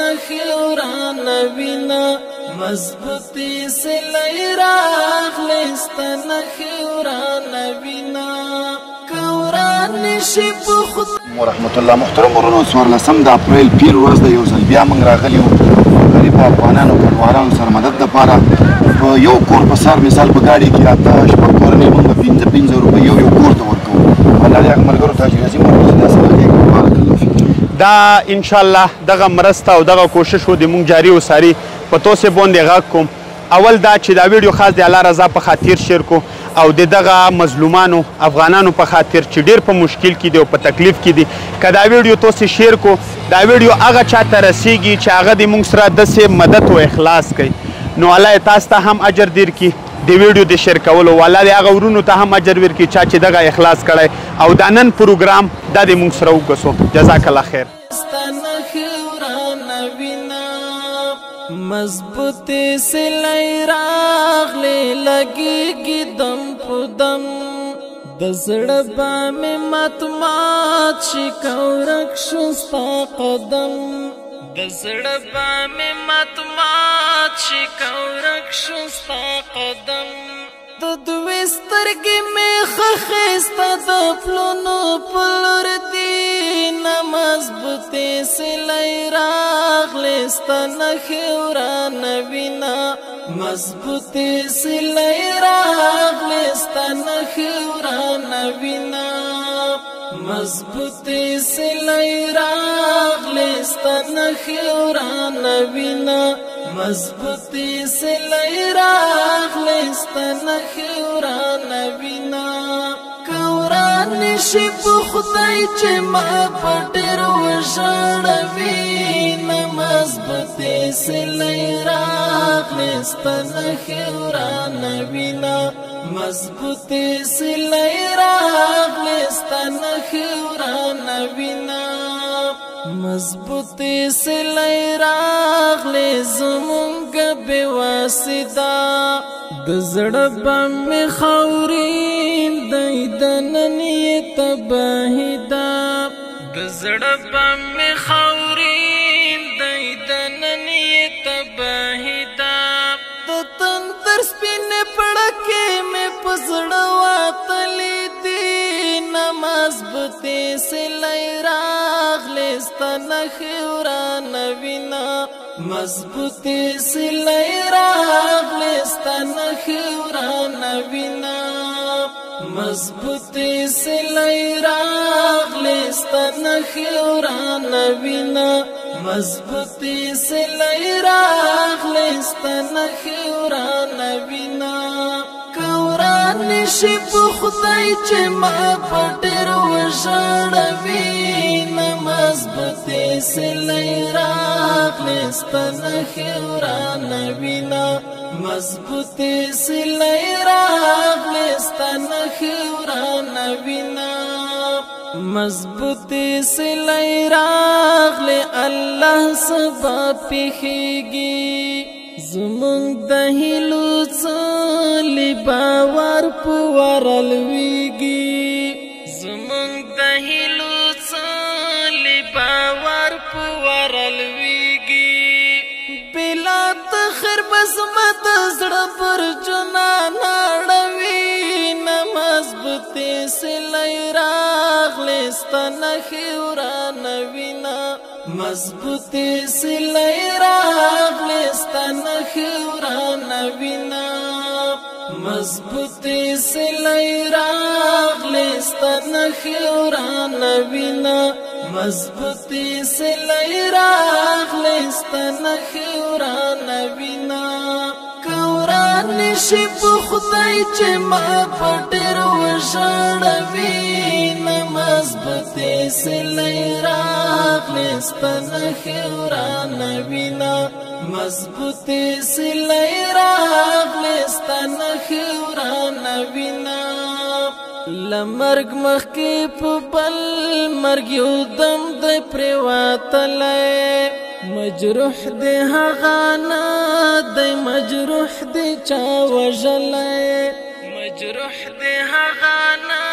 نخی ورانوینا مضبوطی سلی راغلست نخی ورانوینا کورانشی بخود ورحمت الله. محترم ورونو 14 د اپریل پیر ورځ د یو ځل بیا موږ راغلي یو غریبو افغانانو کډوالانو سره مدد دپاره په یو کور په سر مثال په ګاډۍ کې اته شپږ کورنۍ موږ به 15 روپۍ یو کور ته ورکوو. الله دې هغه ملګرو ته اجر عظیم ورکړي چې داسې واقع کړي. بارک الله فیک. دا انشاءالله دغه مرسته او دغه کوشش و د موږ جاري وساري په توسې باندې غږ کوم. اول دا چې دا ویډیو خاص د الله رضا په خاطر شیر کو او د دغه مظلومانو افغانانو په خاطر چې ډیر په مشکل کې دي او په تکلیف کې دي که دا ویډیو تاسې شیر کو دا ویډیو هغه چاته رسیږي چې هغه د موږ سره داسې مدد او اخلاص کوي نو الله یې تاسو ته هم اجر در کړي د ویډیو د شیر کولو والله د هغه ورونو ته هم اجر ورکړي چا چې دغه اخلاص کړی او دا نن پروګرام دا د موږ سره وکړو. جزاک الله خیر. مضبوطی سلی راغلی لگیگی دم پو دم د زړه با می مات شي کورک شستا قدم د زړه با می مات شي کورک شستا قدم د دوی سترګې می خخستا د پلونو پلور دی مضبوطی سلی راغلی ستا نخی ورانوینا مضبوطی سلی راغلی ستا نخی ورانوینا مضبوطی سلی راغلی ستا نخی ورانوینا مضبوطی سلی راغلی ستا نخی ورانوینا کورانشی په خدای چې ما په ډېر وژړوي نه مضبوطې سلی راغلې ستا نښې ورانوینا مضبوطې سلی راغلې ستا نښې ورانوینا مضبوطې سلی راغلې زمونږ بې واسطه د زړه به مې خاورین دی د نن یې تباهي ده د زړه به مې خاورین دی د نن یې تباهي ده د تندر سپینې پړکې مې په زړه وتلې دي نه مضبوطې سلی راغلې ستا نښې ورانوینا مضبوطی سلی راغلی ستا نښې ورانوینا مضبوطی سلی راغلی ستا نښې ورانوینا مضبوطی سلی راغلی ستا نښې ورانوینا کورانشی په خدای چې ما په ډېر وژړوي نه مضبوطی سلی راغلی ستا نښې ورانوینا مضبوطی سلی راغلی ستا نښې ورانوینا مضبوطی سلی راغلی الله سبا پیښیږي زمونږ د هیلو څلی باور په ورلویږي زمونږ د هیلو څلی باور په ورلویږي بلا تخر بزمت زړه پر جنان اړوي نه مضبوطې سلی راغلې ستا نښې ورانوینا مضبوطی سلی راغلی ستا نښې ورانوینا مضبوطی سلی راغلی ستا نښې ورانوینا مضبوطی سلی راغلی ستا نښې ورانوینا کورانشی په خدای چې ما په ډېر وژړوي نه مضبوطی سلی راغلی ستا نښې ورانوینا مضبوطی سلی راغلی ستا نښې ورانوینا له مرګ مخکې په بل مرګ یو دم دی پرېوتلی مجروح دی هغه نه دی مجروح دی چا وژلی مجروح دی هغه نه